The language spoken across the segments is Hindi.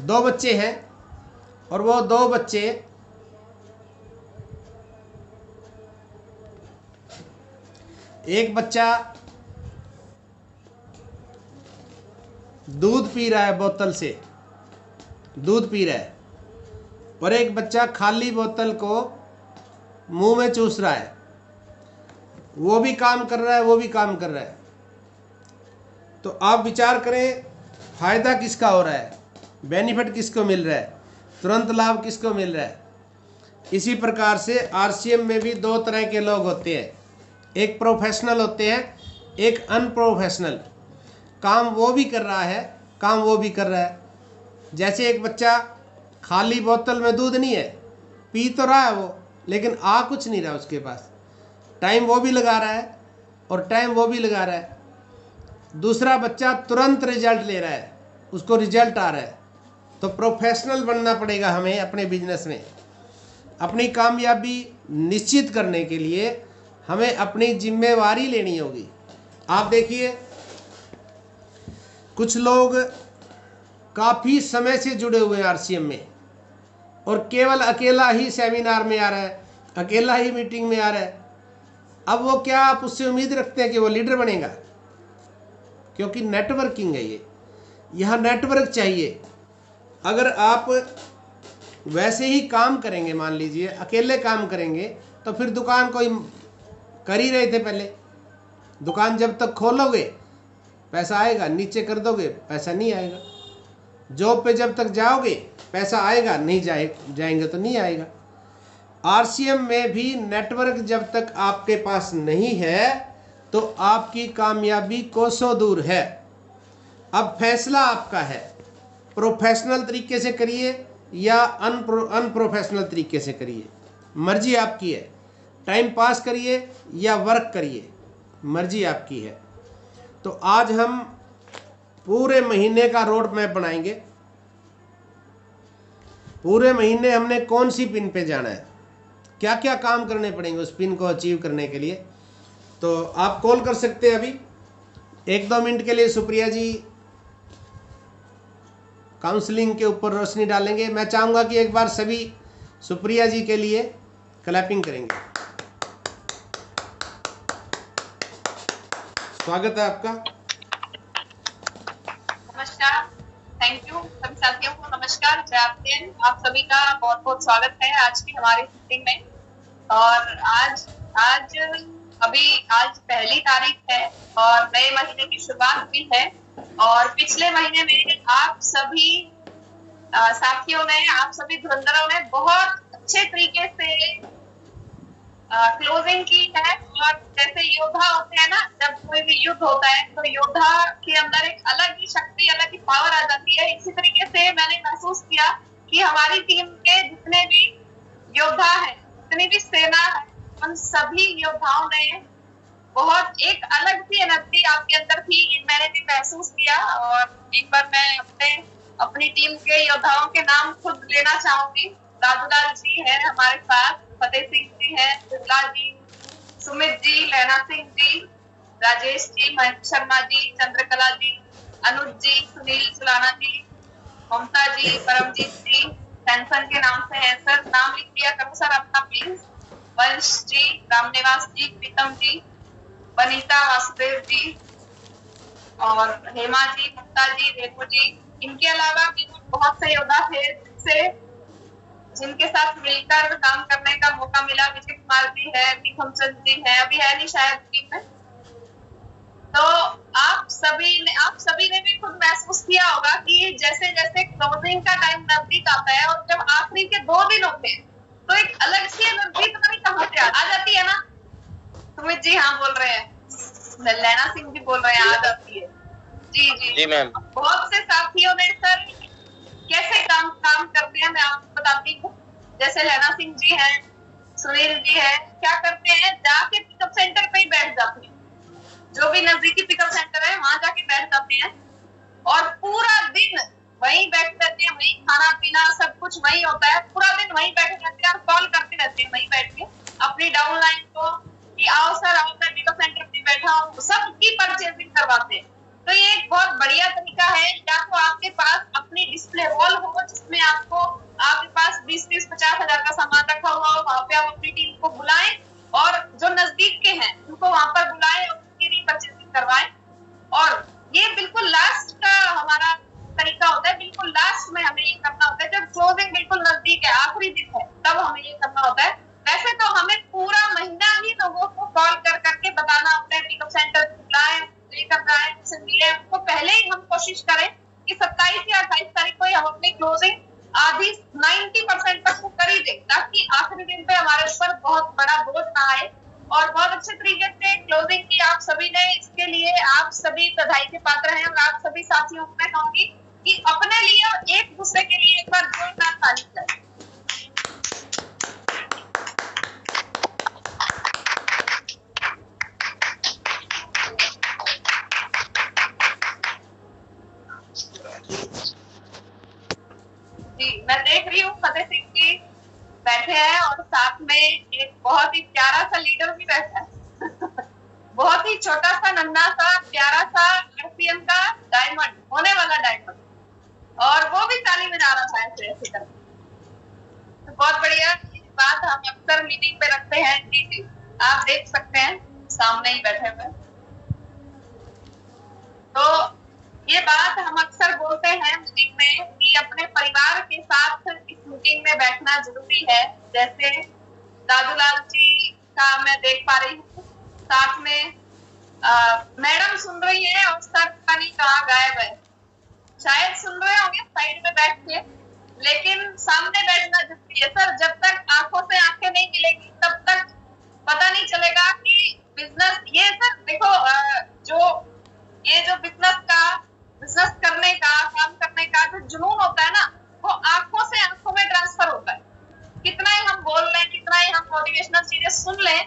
दो बच्चे हैं और वो दो बच्चे एक बच्चा दूध पी रहा है, बोतल से दूध पी रहा है, और एक बच्चा खाली बोतल को मुंह में चूस रहा है। वो भी काम कर रहा है, वो भी काम कर रहा है। तो आप विचार करें, फायदा किसका हो रहा है, बेनिफिट किसको मिल रहा है, तुरंत लाभ किसको मिल रहा है। इसी प्रकार से आरसीएम में भी दो तरह के लोग होते हैं, एक प्रोफेशनल होते हैं, एक अनप्रोफेशनल। काम वो भी कर रहा है, काम वो भी कर रहा है। जैसे एक बच्चा खाली बोतल में दूध नहीं है, पी तो रहा है वो, लेकिन आ कुछ नहीं रहा उसके पास। टाइम वो भी लगा रहा है और टाइम वो भी लगा रहा है। दूसरा बच्चा तुरंत रिजल्ट ले रहा है, उसको रिजल्ट आ रहा है। तो प्रोफेशनल बनना पड़ेगा हमें अपने बिजनेस में। अपनी कामयाबी निश्चित करने के लिए हमें अपनी जिम्मेवारी लेनी होगी। आप देखिए, कुछ लोग काफ़ी समय से जुड़े हुए हैं आरसीएम में, और केवल अकेला ही सेमिनार में आ रहा है, अकेला ही मीटिंग में आ रहा है। अब वो क्या आप उससे उम्मीद रखते हैं कि वो लीडर बनेगा? क्योंकि नेटवर्किंग है ये, यहाँ नेटवर्क चाहिए। अगर आप वैसे ही काम करेंगे, मान लीजिए अकेले काम करेंगे, तो फिर दुकान कोई कर ही रहे थे पहले। दुकान जब तक खोलोगे पैसा आएगा, नीचे कर दोगे पैसा नहीं आएगा। जॉब पे जब तक जाओगे पैसा आएगा, नहीं जाएंगे तो नहीं आएगा। आरसीएम में भी नेटवर्क जब तक आपके पास नहीं है तो आपकी कामयाबी कोसों दूर है। अब फैसला आपका है, प्रोफेशनल तरीके से करिए या अनप्रोफेशनल तरीके से करिए, मर्जी आपकी है। टाइम पास करिए या वर्क करिए, मर्जी आपकी है। तो आज हम पूरे महीने का रोड मैप बनाएंगे। पूरे महीने हमने कौन सी पिन पे जाना है, क्या क्या काम करने पड़ेंगे उस पिन को अचीव करने के लिए। तो आप कॉल कर सकते हैं अभी 1-2 मिनट के लिए। सुप्रिया जी काउंसलिंग के ऊपर रोशनी डालेंगे। मैं चाहूँगा कि एक बार सभी सुप्रिया जी के लिए क्लैपिंग करेंगे। स्वागत है आपका। नमस्कार, थैंक यू सभी साथियों को। नमस्कार, जय आपदेन। आप सभी का बहुत बहुत स्वागत है आज की हमारी मीटिंग में। और आज पहली तारीख है और नए महीने की शुरुआत भी है। और पिछले महीने में आप सभी साथियों ने, आप सभी धुरंधरों ने बहुत अच्छे तरीके से क्लोजिंग की है। और जैसे योद्धा होते हैं ना, जब कोई भी युद्ध होता है तो योद्धा के अंदर एक अलग ही शक्ति, अलग ही पावर आ जाती है। इसी तरीके से मैंने महसूस किया कि हमारी टीम के जितने भी योद्धा हैं, जितनी भी सेना है, उन सभी योद्धाओं ने बहुत एक अलग सी एनर्जी आपके अंदर थी, मैंने भी महसूस किया। और एक बार मैं अपनी टीम के योद्धाओं के नाम खुद लेना चाहूंगी। राजूलाल जी है हमारे साथ, फतेह सिंह जी है, बिरला जी, सुमित जी, लैना सिंह जी, राजेश जी, महेश शर्मा जी, चंद्रकला जी, अनुज जी, सुनील सुलाना जी, ममता जी, परमजीत जी, टेंशन के नाम से है सर, नाम लिख दिया करो सर अपना प्लीज। वंश जी, रामनिवास जी, प्रीतम जी, वनीता, वासुदेव जी, और हेमा जी, मुक्ता जी, रेखू जी। इनके अलावा भी बहुत से योद्धा थे जिनके साथ मिलकर काम करने का मौका मिला। विजय कुमार जी है, हमचंद जी है, अभी है नहीं शायद टीम में। तो आप सभी ने भी खुद महसूस किया होगा कि जैसे जैसे क्लोजिंग का टाइम नजदीक आता है और जब आखिरी के 2 दिन होते हैं तो एक अलग सी एनर्जी पता नहीं कहाँ से आ जाती है ना। सुमित जी हाँ बोल रहे हैं, लैना सिंह जी बोल रहे हैं, आ जाती है। जी जी जी मैम। बहुत से साथियों ने सर कैसे काम करते हैं मैं आपको बताती हूँ। जैसे लैना सिंह जी हैं, सुनील जी हैं, क्या करते हैं, जाके पिकअप सेंटर पे ही बैठ जाते हैं। जो भी नजदीकी पिकअप सेंटर है वहां जाके बैठ जाते हैं और पूरा दिन वहीं बैठे रहते हैं, वहीं खाना पीना सब कुछ वहीं होता है। पूरा दिन वहीं बैठे रहते हैं और कॉल करते रहते हैं वहीं बैठ के अपनी डाउन लाइन को कि आओ सर, आओ मैं पिकअप सेंटर पे बैठा हूँ। सबकी परचेजिंग करवाते हैं। तो ये एक बहुत बढ़िया तरीका है। या तो आपके पास अपनी डिस्प्ले डिस्प्ले हॉल हो जिसमें आपके पास 20-50 हजार का सामान रखा हुआ हो, वहां पे आप अपनी टीम को बुलाएं और जो नजदीक के हैं उनको वहां पर बुलाएं और उनकी रीपर्चेसिंग करवाएं। और ये बिल्कुल लास्ट का हमारा तरीका होता है, बिल्कुल लास्ट में हमें ये करना होता है, जब क्लोजिंग बिल्कुल नजदीक है, आखिरी दिन है, तब हमें ये करना होता है। वैसे तो हमें पूरा महीना ही लोगों को कॉल कर करके बताना होता है, पिकअप सेंटर बुलाएं, लेकर जाएं, उनसे मिलें। उनको पहले ही हम कोशिश करें कि 27 या 28 तारीख को ही हम अपनी क्लोजिंग आधी 90% तक कर ही दें, ताकि आखिरी दिन पे हमारे ऊपर बहुत बड़ा बोझ ना आए। और बहुत अच्छे तरीके से क्लोजिंग की आप सभी ने, इसके लिए आप सभी बधाई के पात्र हैं। और आप सभी साथियों को मैं कहूंगी कि अपने लिए और एक दूसरे के लिए एक बार जोरदार ताली बजाएं। जी, मैं देख रही हूँ फतेह सिंह जी बैठे हैं और साथ में एक बहुत ही प्यारा सा लीडर भी बैठा है बहुत ही छोटा सा, नन्हा सा, प्यारा सा आरसीएम का डायमंड, होने वाला डायमंड, और वो भी ताली बजा रहा था ऐसे ऐसे कर। तो बहुत बढ़िया। ये बात हम अक्सर मीटिंग पे रखते हैं। जी जी, आप देख सकते हैं सामने ही बैठे हुए। तो ये बात हम अक्सर बोलते हैं मीटिंग में कि अपने परिवार के साथ इस मीटिंग में बैठना जरूरी है। जैसे दादूलाल जी का मैं देख पा रही हूँ, साथ में मैडम सुन रही है और सर पता नहीं कहाँ गायब है, शायद सुन रहे होंगे साइड में बैठ के, लेकिन सामने बैठना जरूरी है सर। जब तक आंखों से आंखें नहीं मिलेगी तब तक पता नहीं चलेगा कि बिजनेस, ये सर देखो जो बिजनेस करने का, काम करने का जो जुनून होता है ना, वो आंखों से आंखों में ट्रांसफर होता है। कितना ही हम बोल लें, कितना ही हम मोटिवेशनल चीजें सुन लें,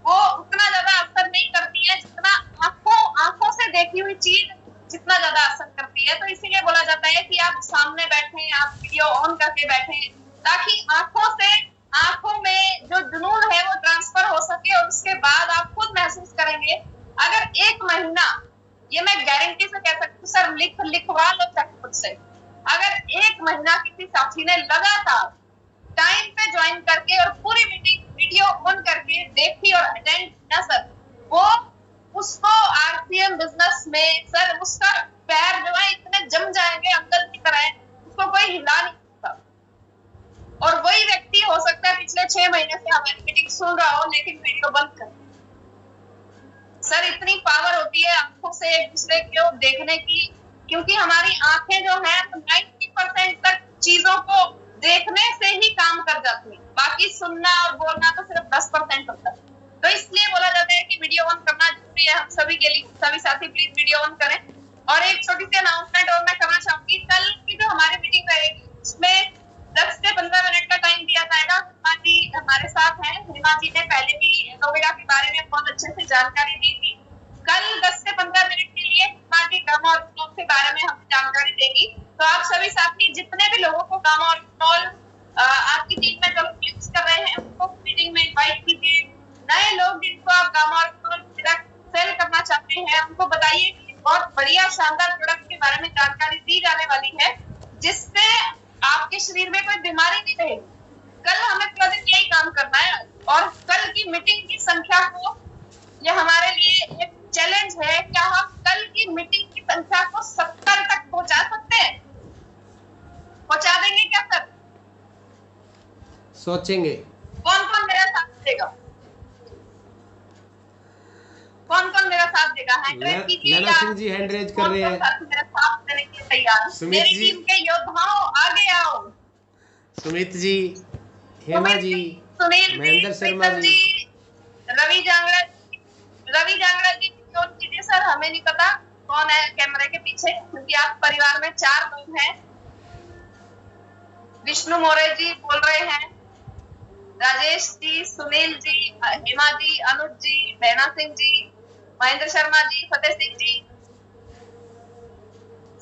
वो उतना ज्यादा असर नहीं करती है जितना आंखों से देखी हुई चीज जितना ज्यादा असर करती है। तो इसीलिए बोला जाता है कि आप सामने बैठे, आप वीडियो ऑन करके बैठे, ताकि आंखों में जो जुनून है वो ट्रांसफर हो सके और उसके बाद आप खुद महसूस करेंगे। अगर एक महीना, ये मैं गारंटी से कह सकती हूँ सर, लिखवा लो तक खुद से, अगर एक महीना किसी साथी ने लगातार टाइम पे ज्वाइन करके और पूरी मीटिंग वीडियो ऑन करके देखी और अटेंड किया सर, वो उसको आरसीएम बिजनेस में सर उसका पैर जो है इतने जम जाएंगे अंदर की तरह, उसको कोई हिला नहीं सकता। और वही व्यक्ति हो सकता है पिछले 6 महीने से हमारी मीटिंग सुन रहा हो लेकिन वीडियो बंद कर। सर इतनी पावर होती है आंखों से एक दूसरे को देखने की, क्योंकि हमारी आंखें जो है 90% तक चीजों को देखने से ही काम कर जाती है, बाकी सुनना और बोलना तो सिर्फ 10% होता है। तो इसलिए बोला जाता है कि वीडियो ऑन करना जरूरी है हम सभी के लिए। सभी साथी प्लीज वीडियो ऑन करें। और एक छोटी सी अनाउंसमेंट और मैं करना चाहूंगी, कल की जो हमारी मीटिंग रहेगी उसमें 10 से 15 मिनट का टाइम दिया जाएगा। हिमा जी हमारे साथ हैं, हिमा जी ने पहले भी एलोवेरा के बारे में बहुत अच्छे से जानकारी दी थी। कल 10 से 15 मिनट के लिए हिमा जी गामा और स्टॉल के बारे में हमें जानकारी देगी। तो आप सभी साथी जितने भी लोगों को गामा और स्टॉल आपकी टीम में जो यूज कर रहे हैं उनको मीटिंग में इन्वाइट कीजिए। नए लोग जिनको आप गामा और स्टॉल सेल करना चाहते हैं उनको बताइए कि बहुत बढ़िया शानदार प्रोडक्ट के बारे में जानकारी दी जाने वाली है, जिससे आपके शरीर में कोई बीमारी नहीं रहेगी। कल हमें प्रोजेक्ट यही काम करना है और कल की मीटिंग की संख्या को, यह हमारे लिए एक चैलेंज है, क्या हम कल की मीटिंग की संख्या को 70 तक पहुंचा सकते हैं? पहुंचा देंगे क्या सर? सोचेंगे। कौन कौन मेरा साथ देगा? कौन कौन मेरा साथ देगा? हैंड रेज कीजिए। नैना सिंह जी हैंड रेज कर रहे हैं। मेरा साथ देने के लिए तैयार। मेरी टीम के योद्धाओं आगे आओ। सुमित जी, हेमा जी, सुनील महेंद्र शर्मा जी, रवि जांगड़ा जी जोन कीजिए सर। हमें नहीं पता कौन है कैमरे के पीछे, क्योंकि आप परिवार में 4 लोग हैं। विष्णु मोरे जी बोल रहे हैं, राजेश जी, सुनील जी, हेमा जी, अनुज जी, नैना सिंह जी, महेंद्र शर्मा जी, फतेह सिंह जी।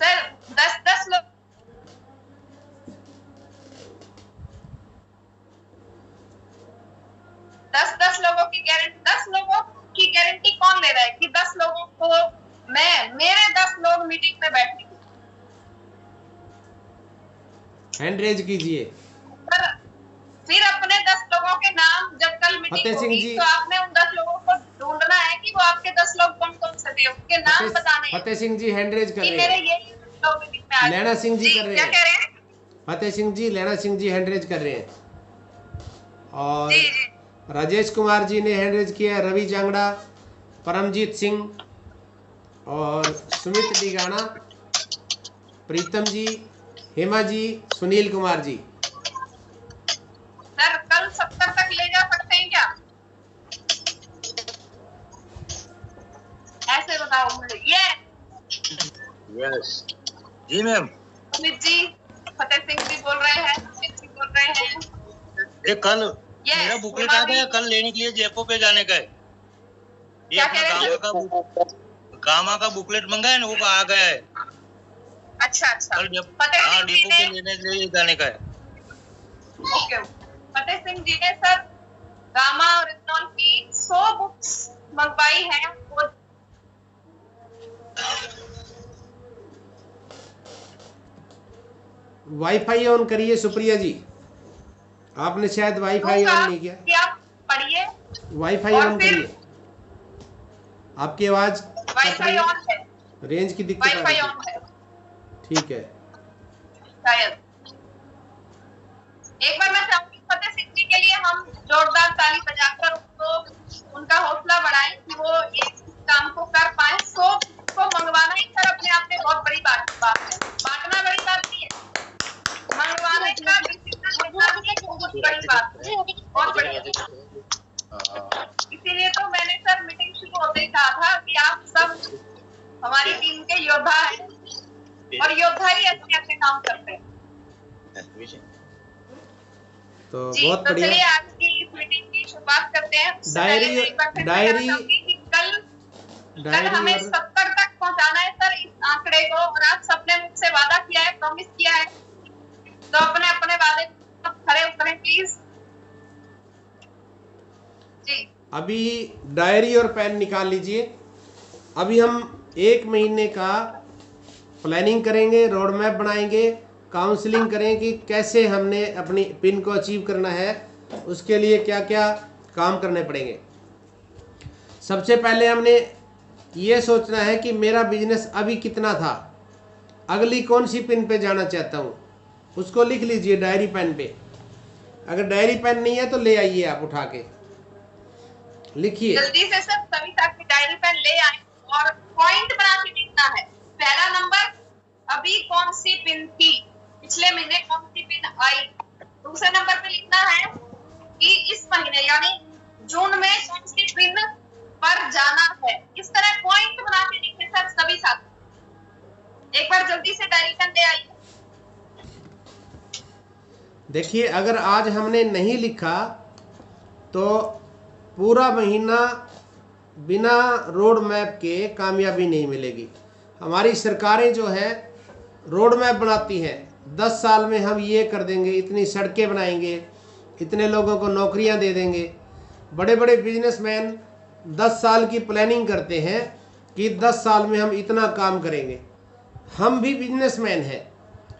सर 10 लोग, 10 लोगों की गारंटी, 10 लोगों की गारंटी कौन ले रहा है कि 10 लोगों को मेरे 10 लोग मीटिंग में बैठेंगे? हैंड रेज कीजिए। सर फिर अपने 10 लोगों के नाम जब कल फतेह मीटिंग सिंह होगी जी, तो आपने उन 10 लोगों को ढूंढना है कि वो आपके 10 लोग कौन कौन से थे, उनके नाम बताने हैं फतेह सिंह जी हैंड रेज कर कि रहे मेरे हैं। ये लोग मीटिंग में आ गए। लैना सिंह जी कर रहे क्या हैं। कह रहे हैं? फतेह सिंह जी, लैना सिंह जी हैंड रेज कर रहे हैं। और जी जी राजेश कुमार जी ने हैंड रेज किया है, रवि जांगड़ा, परमजीत सिंह और सुमित डिगाना, प्रीतम जी, हेमा जी, सुनील कुमार जी। सर कल 70 तक ले जा सकते हैं क्या? ऐसे बताओ मुझे। ये यस जी मैम। सुमित जी, फतेह सिंह जी बोल रहे हैं, सुमित जी बोल रहे हैं। ये कल ये मेरा बुकलेट आ गया, कल लेने के लिए जयपुर पे जाने का है। ये क्या अपना कह रहे गामा का बुकलेट मंगाया ना, वो आ गया है। अच्छा अच्छा। कल फतेह हाँ सिंह जी डिपो पे ने लेने के लिए जाने का है। ओके, फतेह सिंह जी ने सर गामा और इथनॉल की 100 बुक्स मंगवाई है। वो वाईफाई ऑन करिए सुप्रिया जी, आपने शायद वाईफाई ऑन नहीं किया। कि आप पढ़िए वाईफाई और ऑन फिर करिए, आपकी आवाज वाईफाई ऑन है, रेंज की दिक्कत आ रही वाईफाई है। ऑन है ठीक है, शायद। एक बार मैं चाहूंगी फतेह सिंह जी के लिए हम जोरदार ताली बजाकर उनको उनका हौसला बढ़ाएं कि वो इस काम को कर पाए। 100 को मंगवाना ही सर अपने आप में बहुत बड़ी बात है। बांटना बड़ी बात नहीं है, मंगवाने का बहुत बड़ी बात है, बहुत बढ़िया। इसीलिए तो मैंने सर मीटिंग शुरू होते ही कहा था कि आप सब हमारी टीम के योद्धा हैं और योद्धा ही अपने अपने काम करते हैं। तो जी, बहुत तो बढ़िया। चलिए आज की इस मीटिंग की शुरुआत करते हैं। उससे डायरी- पहले मैं एक बार फिर से डायरी- कहना चाहूंगी कि कल डायरी हमें और 70 तक पहुंचाना है सर इस आंकड़े को, और आप सबने मुझसे वादा किया है, प्रॉमिस किया है, तो अपने अपने वादे खरे उतरें प्लीज। जी अभी डायरी और पेन निकाल लीजिए। अभी हम 1 महीने का प्लानिंग करेंगे, रोड मैप बनाएंगे, काउंसलिंग करें कि कैसे हमने अपनी पिन को अचीव करना है, उसके लिए क्या क्या काम करने पड़ेंगे। सबसे पहले हमने ये सोचना है कि मेरा बिजनेस अभी कितना था, अगली कौन सी पिन पे जाना चाहता हूँ, उसको लिख लीजिए डायरी पेन पे। अगर डायरी पेन नहीं है तो ले आइए, आप उठा के लिखिए। जल्दी से सर सभी साथ की डायरी पेन ले आए और पॉइंट बना के लिखना है। पहला नंबर अभी कौन सी पिन थी, पिछले महीने कौन सी पिन आई। दूसरे नंबर पे लिखना है कि इस महीने यानी जून में कौन सी पिन पर जाना है। इस तरह पॉइंट बना के लिखे सर सभी साथ। एक बार जल्दी से डायरी पेन ले आइए। देखिए, अगर आज हमने नहीं लिखा तो पूरा महीना बिना रोड मैप के कामयाबी नहीं मिलेगी। हमारी सरकारें जो है रोड मैप बनाती हैं, 10 साल में हम ये कर देंगे, इतनी सड़कें बनाएंगे, इतने लोगों को नौकरियां दे देंगे। बड़े बड़े बिजनेसमैन 10 साल की प्लानिंग करते हैं कि 10 साल में हम इतना काम करेंगे। हम भी बिजनेसमैन हैं,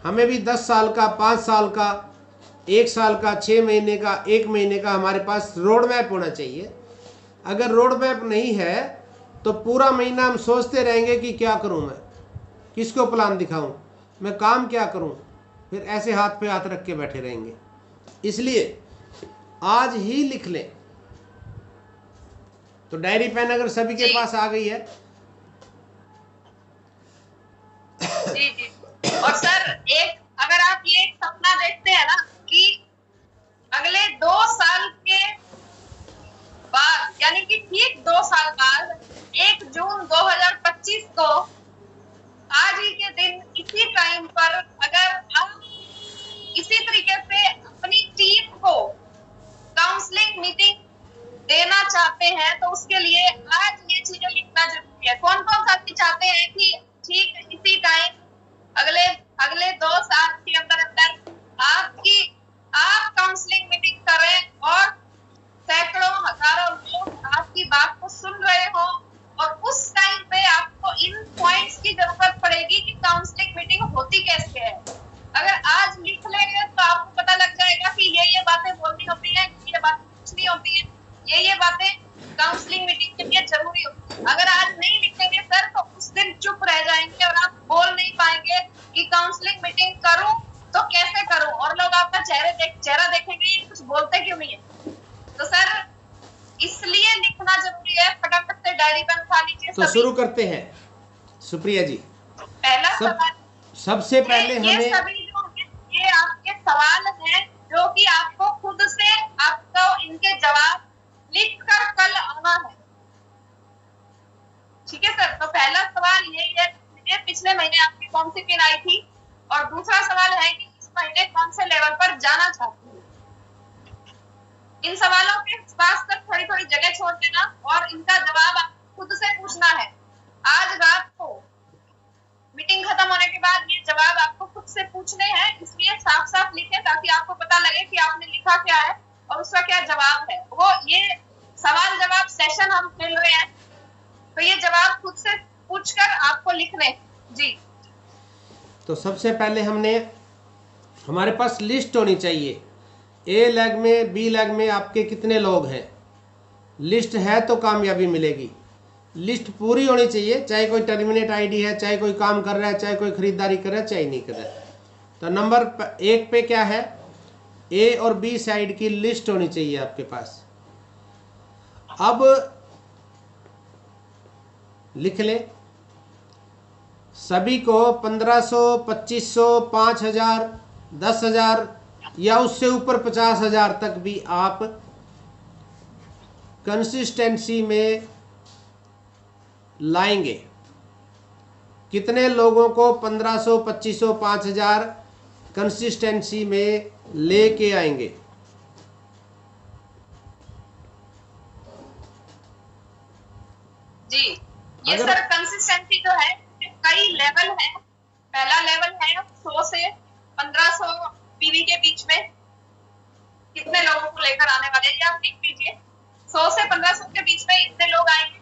हमें भी 10 साल का, 5 साल का, 1 साल का, 6 महीने का, 1 महीने का हमारे पास रोड मैप होना चाहिए। अगर रोड मैप नहीं है तो पूरा महीना हम सोचते रहेंगे कि क्या करूं मैं, किसको प्लान दिखाऊं, मैं काम क्या करूं, फिर ऐसे हाथ पे हाथ रख के बैठे रहेंगे। इसलिए आज ही लिख लें। तो डायरी पेन अगर सभी के पास आ गई है जी जी। और सर एक अगर आप ये सपना देखते हैं ना कि अगले 2 साल के बाद यानी कि ठीक 2 साल बाद 1 जून 2025 को आज ही के दिन इसी टाइम पर अगर हम इसी तरीके से अपनी टीम को काउंसलिंग मीटिंग देना चाहते हैं तो उसके लिए आज ये चीजें लिखना जरूरी है। कौन कौन साथी चाहते हैं कि ठीक इसी टाइम अगले 2 साल बातें पूछनी होती है, ये बातें काउंसलिंग मीटिंग के लिए जरूरी होती है। अगर आज नहीं लिखेंगे सर तो उस दिन चुप रह जाएंगे और आप बोल नहीं पाएंगे कि काउंसलिंग मीटिंग करूं तो कैसे करूं, और लोग आपका चेहरा देखेंगे ये कुछ बोलते क्यों नहीं है। तो सर इसलिए लिखना जरूरी है। फटाफट से डायरी पेन उठा लीजिए। तो शुरू करते हैं सुप्रिया जी। पहला सवाल, सबसे पहले ये हमें सभी जो ये आपके सवाल हैं जो कि आपको खुद से आपको इनके जवाब लिख कर कल आना है, ठीक है सर। तो पहला सवाल यही है, ये पिछले महीने आपकी कौन सी पिन आई थी, और दूसरा सवाल है कि इस महीने कौन से लेवल पर जाना चाहती है। इन सवालों के पास तक थोड़ी थोड़ी जगह छोड़ देना और इनका जवाब आपको खुद से पूछना है। आज रात को मीटिंग खत्म होने के बाद ये जवाब आपको खुद से पूछने हैं, इसलिए साफ साफ लिखें ताकि आपको पता लगे कि आपने लिखा क्या है और उसका क्या जवाब है। वो ये सवाल जवाब सेशन हम खेल रहे हैं, तो ये जवाब खुद से पूछकर आपको लिखने। जी तो सबसे पहले हमारे पास लिस्ट होनी चाहिए। ए लेग में, बी लेग में आपके कितने लोग हैं, लिस्ट है तो कामयाबी मिलेगी। लिस्ट पूरी होनी चाहिए, चाहे कोई टर्मिनेट आईडी है, चाहे कोई काम कर रहा है, चाहे कोई खरीदारी कर रहा है, चाहे नहीं कर रहा है। तो नंबर 1 पे क्या है, ए और बी साइड की लिस्ट होनी चाहिए आपके पास। अब लिख ले सभी को 1500, 2500, 5000, 10,000 या उससे ऊपर 50,000 तक भी आप कंसिस्टेंसी में लाएंगे। कितने लोगों को 1500, 2500, 5000 कंसिस्टेंसी में लेके आएंगे। जी ये सर कंसिस्टेंसी जो है कई लेवल है। पहला लेवल है 100 से 1500 पीवी के बीच में कितने लोगों को लेकर आने वाले हैं, ये आप लिख लीजिए। 100 से 1500 के बीच में इतने लोग आएंगे,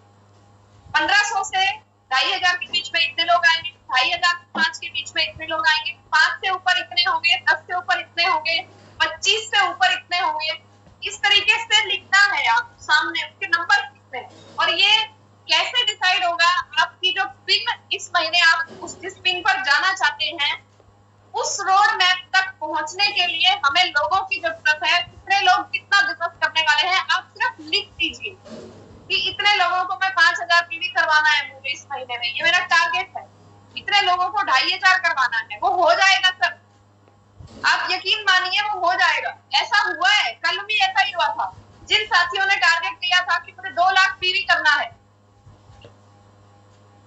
1500 से 2500 के बीच में इतने लोग आएंगे, 2500 से 5 के बीच में इतने लोग आएंगे, 5 से ऊपर इतने होंगे, 10 से ऊपर इतने होंगे, 25 से ऊपर इतने होंगे। इस तरीके से लिखना है आप सामने उसके नंबर कितने। और ये कैसे डिसाइड होगा, आपकी जो पिन इस महीने आप उस जिस पिन पर जाना चाहते हैं उस रोड मैप तक पहुंचने के लिए हमें लोगों की जरूरत है। कितने लोग कितना बिजनेस करने वाले हैं आप सिर्फ लिख दीजिए कि इतने लोगों को मैं 5000 पीवी करवाना है मुझे इस महीने में, ये मेरा टारगेट है। इतने लोगों को 2500 करवाना है, वो हो जाएगा सर, आप यकीन मानिए वो हो जाएगा। ऐसा हुआ है, कल भी ऐसा ही हुआ था। जिन साथियों ने टारगेट दिया था कि मुझे 2 लाख पीवी करना है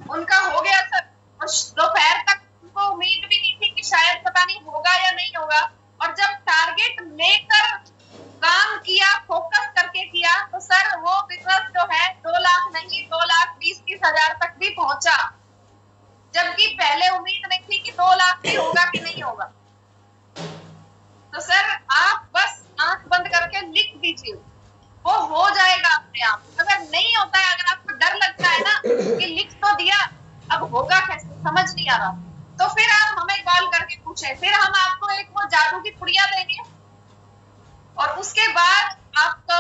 उनका हो गया सर। और दोपहर तक उनको उम्मीद भी नहीं थी कि शायद पता नहीं होगा या नहीं होगा, और जब टारगेट लेकर काम किया, फोकस करके किया, तो सर वो बिजनेस जो है 2 लाख नहीं 2,20,000 तक भी पहुंचा, जबकि पहले उम्मीद नहीं थी कि 2 लाख भी होगा कि नहीं होगा। तो सर आप बस आंख बंद करके लिख दीजिए, वो हो जाएगा अपने आप। अगर नहीं होता है, अगर आपको डर लगता है ना कि लिख तो दिया अब होगा कैसे, समझ नहीं आ रहा, तो फिर आप हमें कॉल करके पूछें, फिर हम आपको एक वो जादू की पुड़िया देंगे और उसके बाद आपको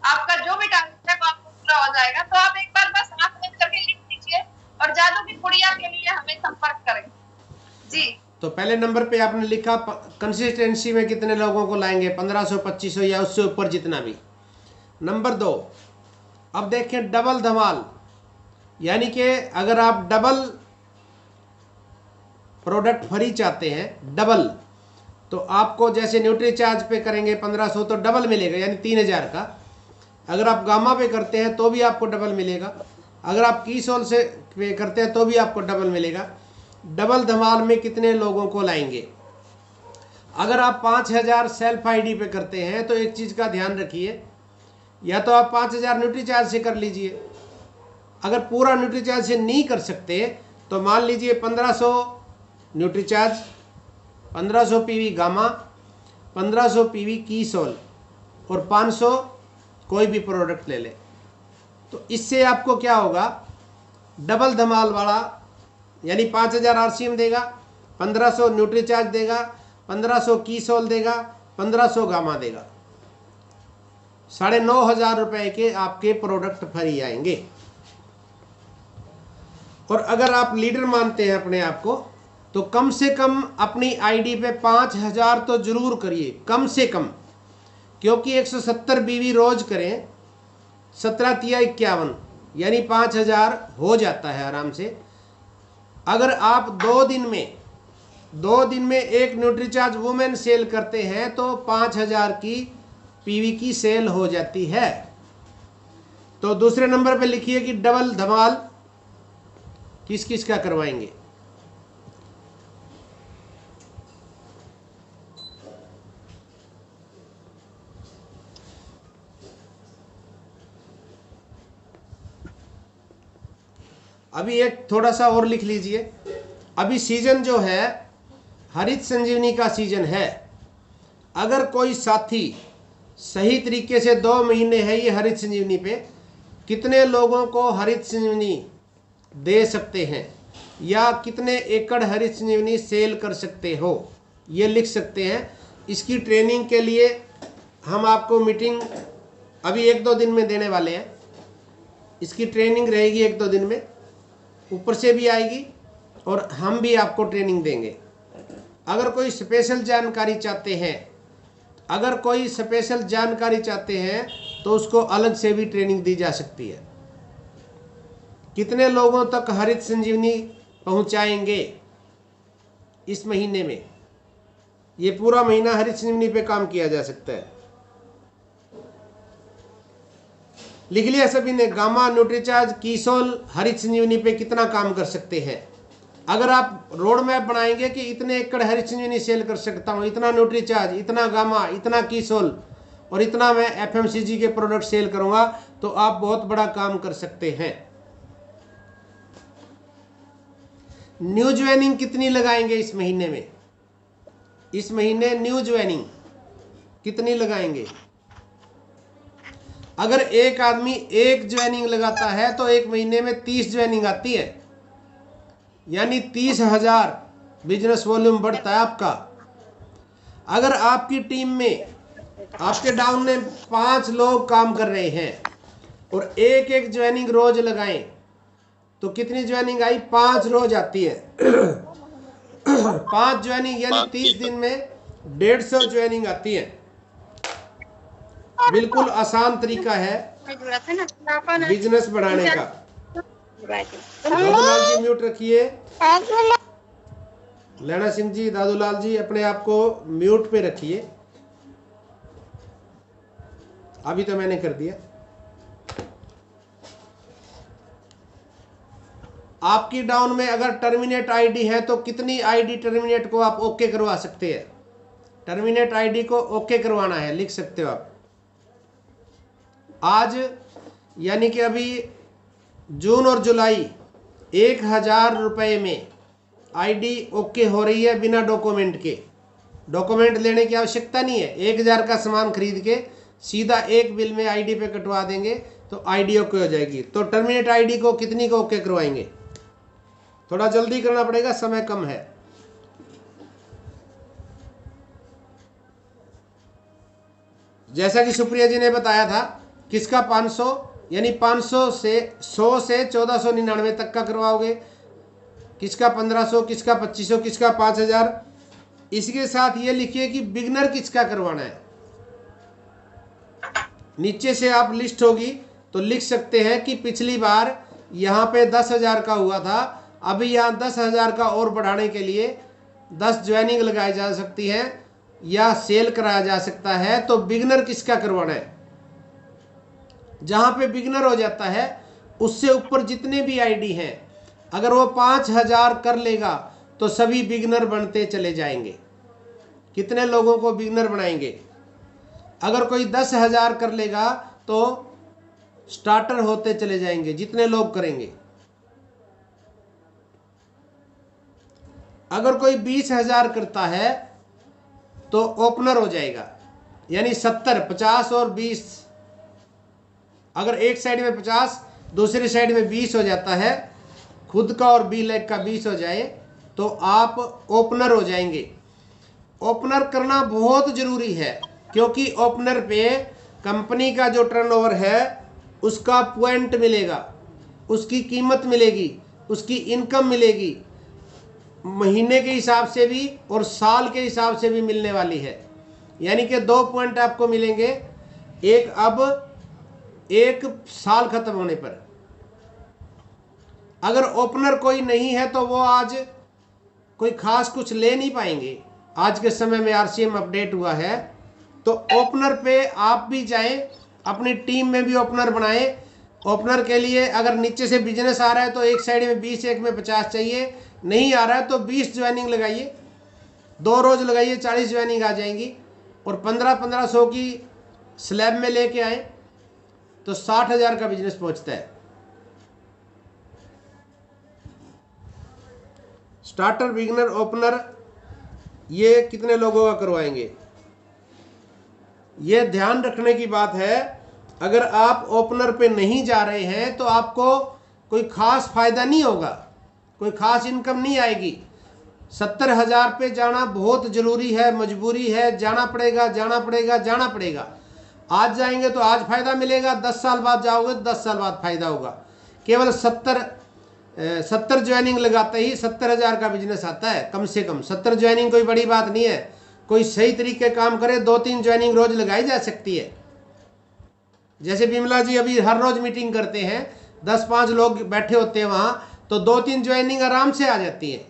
आपका जो भी टारगेट है वो आपको पूरा हो जाएगा। तो आप एक बार बस आंख बंद करके लिख दीजिए और जादू की पुड़िया के लिए हमें संपर्क करें। जी तो पहले नंबर पे आपने लिखा कंसिस्टेंसी में कितने लोगों को लाएंगे, 1500, 2500 या उससे ऊपर जितना भी। नंबर 2, अब देखें डबल धमाल, यानी कि अगर आप डबल प्रोडक्ट फ्री चाहते हैं, डबल, तो आपको जैसे न्यूट्री चार्ज पे करेंगे 1500 तो डबल मिलेगा, यानी 3000 का। अगर आप गामा पे करते हैं तो भी आपको डबल मिलेगा, अगर आप कीसोल से पे करते हैं तो भी आपको डबल मिलेगा। डबल धमाल में कितने लोगों को लाएंगे। अगर आप 5000 सेल्फ आईडी पे करते हैं तो एक चीज़ का ध्यान रखिए, या तो आप 5000 न्यूट्री चार्ज से कर लीजिए। अगर पूरा न्यूट्री चार्ज से नहीं कर सकते तो मान लीजिए 1500 nutri charge, 1500 PV gamma, 1500 PV कीसोल और 500 कोई भी प्रोडक्ट ले ले। तो इससे आपको क्या होगा, डबल धमाल वाला, यानी 5000 आरसीएम देगा, 1500 न्यूट्री चार्ज देगा, 1500 कीसोल देगा, 1500 गामा देगा। 9,500 रुपए के आपके प्रोडक्ट फ्री आएंगे। और अगर आप लीडर मानते हैं अपने आप को तो कम से कम अपनी आईडी पे 5,000 तो जरूर करिए, कम से कम, क्योंकि 170 बीवी रोज करें 17 तिया 51 यानी 5,000 हो जाता है आराम से। अगर आप 2 दिन में एक न्यूट्रीचार्ज वुमेन सेल करते हैं तो 5,000 की पीवी की सेल हो जाती है। तो दूसरे नंबर पे लिखिए कि डबल धमाल किस किस का करवाएंगे। अभी एक थोड़ा सा और लिख लीजिए। अभी सीजन जो है हरित संजीवनी का सीजन है। अगर कोई साथी सही तरीके से 2 महीने है ये हरित संजीवनी पे, कितने लोगों को हरित संजीवनी दे सकते हैं या कितने एकड़ हरित संजीवनी सेल कर सकते हो, ये लिख सकते हैं। इसकी ट्रेनिंग के लिए हम आपको मीटिंग अभी 1-2 दिन में देने वाले हैं। इसकी ट्रेनिंग रहेगी 1-2 दिन में, ऊपर से भी आएगी और हम भी आपको ट्रेनिंग देंगे। अगर कोई स्पेशल जानकारी चाहते हैं तो उसको अलग से भी ट्रेनिंग दी जा सकती है। कितने लोगों तक हरित संजीवनी पहुंचाएंगे इस महीने में? ये पूरा महीना हरित संजीवनी पे काम किया जा सकता है। लिख लिया सभी ने? गामा, न्यूट्रीचार्ज, कीसोल हरित संजीवनी पे कितना काम कर सकते हैं? अगर आप रोड मैप बनाएंगे कि इतने एकड़ हरित संजीवनी सेल कर सकता हूँ, इतना न्यूट्रीचार्ज, इतना गामा, इतना कीसोल और इतना मैं एफएमसीजी के प्रोडक्ट सेल करूंगा, तो आप बहुत बड़ा काम कर सकते हैं। न्यू ज्वाइनिंग कितनी लगाएंगे इस महीने में? इस महीने न्यू ज्वाइनिंग कितनी लगाएंगे? अगर एक आदमी 1 ज्वाइनिंग लगाता है तो एक महीने में 30 ज्वाइनिंग आती है, यानी 30,000 बिजनेस वॉल्यूम बढ़ता है आपका। अगर आपकी टीम में, आपके डाउन में 5 लोग काम कर रहे हैं और एक ज्वाइनिंग रोज लगाएं तो कितनी ज्वाइनिंग आई? 5 रोज आती है। 5 ज्वाइनिंग यानी 30 दिन में 150 ज्वाइनिग आती है। बिल्कुल आसान तरीका है बिजनेस बढ़ाने का। दादूलाल जी म्यूट रखिए। लैना सिंह जी, दादूलाल जी अपने आप को म्यूट पे रखिए। अभी तो मैंने कर दिया। आपकी डाउन में अगर टर्मिनेट आईडी है तो कितनी आईडी टर्मिनेट को आप ओके करवा सकते हैं? टर्मिनेट आईडी को ओके करवाना है, लिख सकते हो आप। आज यानी कि अभी जून और जुलाई 1,000 रुपए में आईडी ओके हो रही है बिना डॉक्यूमेंट के। डॉक्यूमेंट लेने की आवश्यकता नहीं है। 1,000 का सामान खरीद के सीधा एक बिल में आईडी पे कटवा देंगे तो आईडी ओके हो जाएगी। तो टर्मिनेट आईडी को कितनी को ओके करवाएंगे? थोड़ा जल्दी करना पड़ेगा, समय कम है। जैसा कि सुप्रिया जी ने बताया था, किसका 500 यानी 500 से 100 से 1499 तक का करवाओगे, किसका 1500, किसका 2500, किसका 5000। इसके साथ ये लिखिए कि बिगनर किसका करवाना है। नीचे से आप लिस्ट होगी तो लिख सकते हैं कि पिछली बार यहाँ पे 10,000 का हुआ था, अभी यहाँ 10,000 का और बढ़ाने के लिए 10 ज्वाइनिंग लगाई जा सकती है या सेल कराया जा सकता है। तो बिगनर किसका करवाना है? जहाँ पे बिगनर हो जाता है उससे ऊपर जितने भी आईडी हैं, अगर वो 5,000 कर लेगा तो सभी बिगनर बनते चले जाएंगे। कितने लोगों को बिगनर बनाएंगे? अगर कोई 10,000 कर लेगा तो स्टार्टर होते चले जाएंगे, जितने लोग करेंगे। अगर कोई 20,000 करता है तो ओपनर हो जाएगा, यानी 70, 50 और 20। अगर एक साइड में 50 दूसरी साइड में 20 हो जाता है, खुद का और बी लेग का 20 हो जाए तो आप ओपनर हो जाएंगे। ओपनर करना बहुत जरूरी है, क्योंकि ओपनर पे कंपनी का जो टर्नओवर है उसका पॉइंट मिलेगा, उसकी कीमत मिलेगी, उसकी इनकम मिलेगी, महीने के हिसाब से भी और साल के हिसाब से भी मिलने वाली है। यानी कि 2 पॉइंट आपको मिलेंगे, एक अब, एक साल खत्म होने पर। अगर ओपनर कोई नहीं है तो वो आज कोई खास कुछ ले नहीं पाएंगे। आज के समय में आरसीएम अपडेट हुआ है तो ओपनर पे आप भी जाएं, अपनी टीम में भी ओपनर बनाएं। ओपनर के लिए अगर नीचे से बिजनेस आ रहा है तो एक साइड में 20, एक में 50 चाहिए, नहीं आ रहा है तो 20 ज्वाइनिंग लगाइए, 2 रोज लगाइए, 40 ज्वाइनिंग आ जाएंगी। और 1500 की स्लैब में लेके आए तो 60,000 का बिजनेस पहुंचता है। स्टार्टर, बिगिनर, ओपनर, ये कितने लोगों का करवाएंगे? ये ध्यान रखने की बात है। अगर आप ओपनर पे नहीं जा रहे हैं तो आपको कोई खास फायदा नहीं होगा, कोई खास इनकम नहीं आएगी। 70,000 पे जाना बहुत जरूरी है, मजबूरी है, जाना पड़ेगा, जाना पड़ेगा, जाना पड़ेगा। आज जाएंगे तो आज फायदा मिलेगा, 10 साल बाद जाओगे तो 10 साल बाद फायदा होगा। केवल 70 ज्वाइनिंग लगाते ही 70,000 का बिजनेस आता है, कम से कम। 70 ज्वाइनिंग कोई बड़ी बात नहीं है। कोई सही तरीके काम करे 2-3 ज्वाइनिंग रोज लगाई जा सकती है। जैसे बिमला जी अभी हर रोज मीटिंग करते हैं, 10-5 लोग बैठे होते हैं वहां, तो 2-3 ज्वाइनिंग आराम से आ जाती है।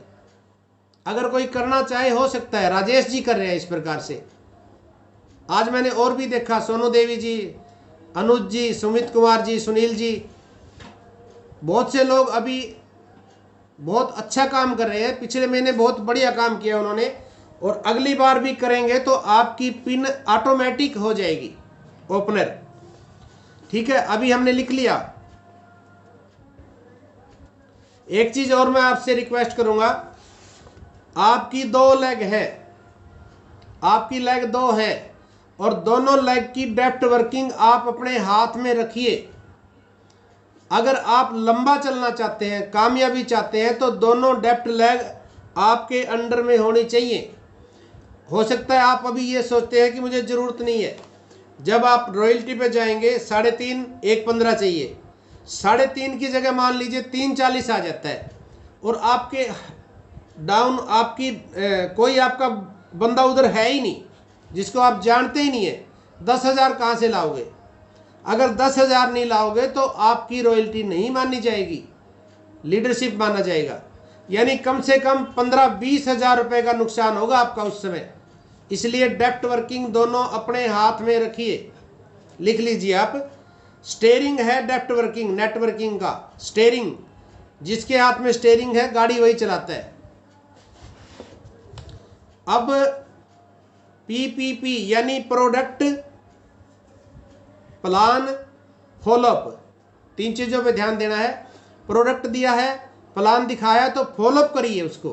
अगर कोई करना चाहे हो सकता है। राजेश जी कर रहे हैं इस प्रकार से। आज मैंने और भी देखा, सोनू देवी जी, अनुज जी, सुमित कुमार जी, सुनील जी, बहुत से लोग अभी बहुत अच्छा काम कर रहे हैं। पिछले महीने बहुत बढ़िया काम किया उन्होंने, और अगली बार भी करेंगे तो आपकी पिन ऑटोमेटिक हो जाएगी ओपनर। ठीक है, अभी हमने लिख लिया। एक चीज और मैं आपसे रिक्वेस्ट करूंगा, आपकी 2 लेग है, आपकी लेग 2 है, और दोनों लेग की डेप्थ वर्किंग आप अपने हाथ में रखिए। अगर आप लंबा चलना चाहते हैं, कामयाबी चाहते हैं, तो दोनों डेप्थ लेग आपके अंडर में होनी चाहिए। हो सकता है आप अभी ये सोचते हैं कि मुझे ज़रूरत नहीं है। जब आप रॉयल्टी पे जाएंगे 3.5, 1.15 चाहिए। 3.5 की जगह मान लीजिए 3.40 आ जाता है, और आपके डाउन आपकी कोई आपका बंदा उधर है ही नहीं जिसको आप जानते ही नहीं है। 10,000 कहाँ से लाओगे? अगर 10,000 नहीं लाओगे तो आपकी रॉयल्टी नहीं मानी जाएगी, लीडरशिप माना जाएगा। यानी कम से कम 15-20 हज़ार रुपये का नुकसान होगा आपका उस समय। इसलिए डेप्थ वर्किंग दोनों अपने हाथ में रखिए। लिख लीजिए आप, स्टेयरिंग है डेप्थ वर्किंग, नेटवर्किंग का स्टेयरिंग। जिसके हाथ में स्टेयरिंग है गाड़ी वही चलाता है। अब PPP यानी प्रोडक्ट प्लान फॉलोअप, 3 चीजों पे ध्यान देना है। प्रोडक्ट दिया है, प्लान दिखाया, तो फॉलोअप करिए उसको।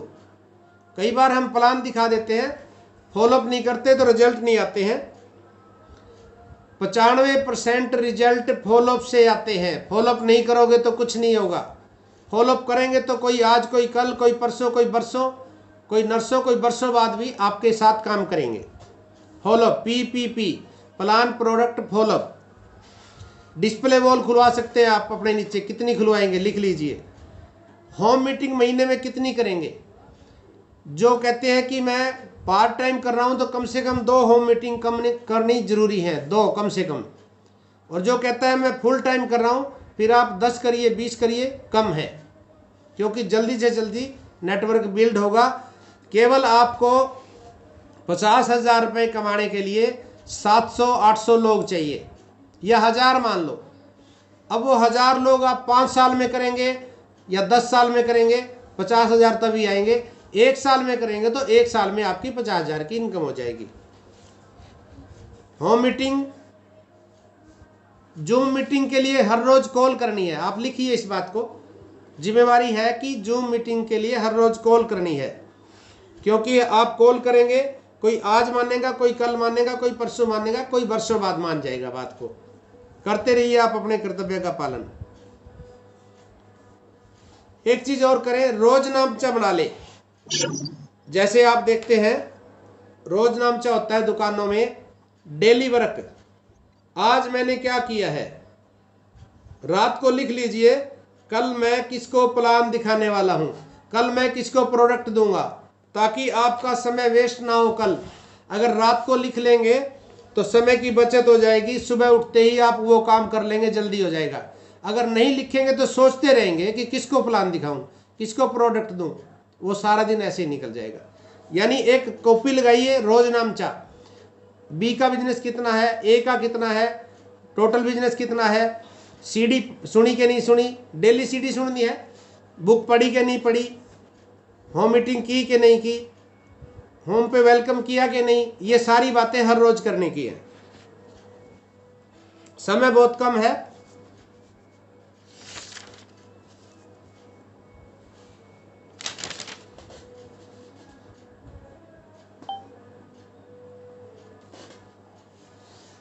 कई बार हम प्लान दिखा देते हैं, फॉलोअप नहीं करते तो रिजल्ट नहीं आते हैं। 95% रिजल्ट फॉलोअप से आते हैं। फॉलोअप नहीं करोगे तो कुछ नहीं होगा। फॉलोअप करेंगे तो कोई आज, कोई कल, कोई परसों, कोई बरसों, कोई नरसों, कोई बरसों बाद भी आपके साथ काम करेंगे। Follow up, PPP, plan product follow up. Display wall खुलवा सकते हैं आप अपने नीचे। कितनी खुलवाएंगे? लिख लीजिए। होम मीटिंग महीने में कितनी करेंगे? जो कहते हैं कि मैं पार्ट टाइम कर रहा हूं तो कम से कम 2 होम मीटिंग करनी जरूरी है, 2 कम से कम। और जो कहता है मैं फुल टाइम कर रहा हूं, फिर आप 10 करिए, 20 करिए, कम है। क्योंकि जल्दी से जल्दी नेटवर्क बिल्ड होगा। केवल आपको 50,000 रुपये कमाने के लिए 700-800 लोग चाहिए, या 1000 मान लो। अब वो 1000 लोग आप 5 साल में करेंगे या 10 साल में करेंगे, 50,000 तभी आएंगे। 1 साल में करेंगे तो 1 साल में आपकी 50,000 की इनकम हो जाएगी। होम मीटिंग, जूम मीटिंग के लिए हर रोज कॉल करनी है। आप लिखिए इस बात को, जिम्मेवारी है कि जूम मीटिंग के लिए हर रोज कॉल करनी है। क्योंकि आप कॉल करेंगे, कोई आज मानेगा, कोई कल मानेगा, कोई परसों मानेगा, कोई वर्षों बाद मान जाएगा। बात को करते रहिए आप अपने कर्तव्य का पालन। एक चीज और करें, रोज नामचा बना ले। जैसे आप देखते हैं रोज नामचा होता है दुकानों में, डेली वर्क। आज मैंने क्या किया है, रात को लिख लीजिए, कल मैं किसको प्लान दिखाने वाला हूं, कल मैं किसको प्रोडक्ट दूंगा, ताकि आपका समय वेस्ट ना हो। कल अगर रात को लिख लेंगे तो समय की बचत हो जाएगी, सुबह उठते ही आप वो काम कर लेंगे, जल्दी हो जाएगा। अगर नहीं लिखेंगे तो सोचते रहेंगे कि किसको प्लान दिखाऊं, किसको प्रोडक्ट दूं, वो सारा दिन ऐसे ही निकल जाएगा। यानी एक कॉपी लगाइए, रोज नामचा, बी का बिजनेस कितना है, ए का कितना है, टोटल बिजनेस कितना है, सीडी सुनी के नहीं सुनी, डेली सीडी सुननी है, बुक पढ़ी के नहीं पढ़ी, होम मीटिंग की कि नहीं की, होम पे वेलकम किया कि नहीं, ये सारी बातें हर रोज करने की है। समय बहुत कम है।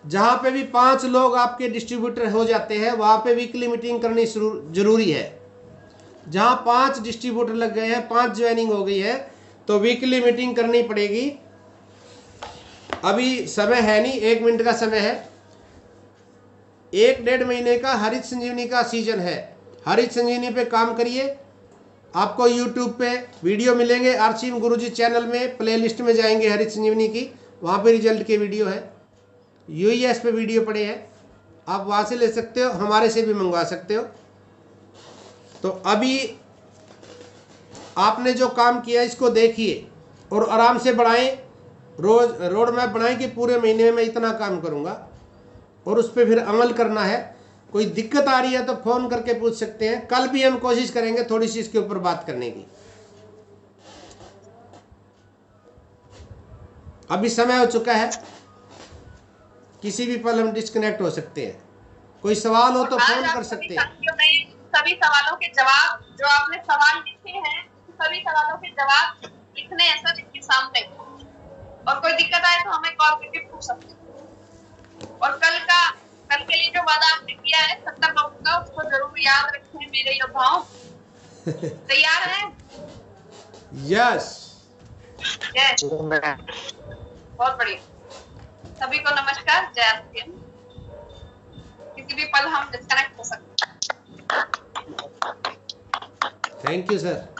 जहां पे भी 5 लोग आपके डिस्ट्रीब्यूटर हो जाते हैं वहां पे वीकली मीटिंग करनी जरूरी है। जहां 5 डिस्ट्रीब्यूटर लग गए हैं, 5 ज्वाइनिंग हो गई है, तो वीकली मीटिंग करनी पड़ेगी। अभी समय है नहीं, 1 मिनट का समय है। 1-1.5 महीने का हरित संजीवनी का सीजन है। हरित संजीवनी पे काम करिए। आपको यूट्यूब पे वीडियो मिलेंगे, आरसीएम गुरुजी चैनल में प्लेलिस्ट में जाएंगे हरित संजीवनी की, वहां पे रिजल्ट के वीडियो है। यूएस पे वीडियो पड़े हैं, आप वहां से ले सकते हो, हमारे से भी मंगवा सकते हो। तो अभी आपने जो काम किया इसको देखिए और आराम से बढ़ाएं। रोज रोड मैप बनाएं कि पूरे महीने में मैं इतना काम करूंगा, और उस पर फिर अमल करना है। कोई दिक्कत आ रही है तो फोन करके पूछ सकते हैं। कल भी हम कोशिश करेंगे थोड़ी सी इसके ऊपर बात करने की। अभी समय हो चुका है, किसी भी पल हम डिस्कनेक्ट हो सकते हैं। कोई सवाल हो तो फोन कर सकते हैं। सभी सवालों के जवाब, जो आपने सवाल लिखे हैं, सभी सवालों के जवाब लिखने हैं सर इनके सामने, और कोई दिक्कत आए तो हमें कॉल करके पूछ सकते हैं। और कल के लिए जो वादा आपने किया है 70 लोगों का, उसको जरूर याद रखें मेरे योद्धाओं। तैयार हैं? यस। बहुत बढ़िया। सभी को नमस्कार, जय हिंद। किसी भी पल हम डिस्कनेक्ट हो सकते हैं। Thank you sir.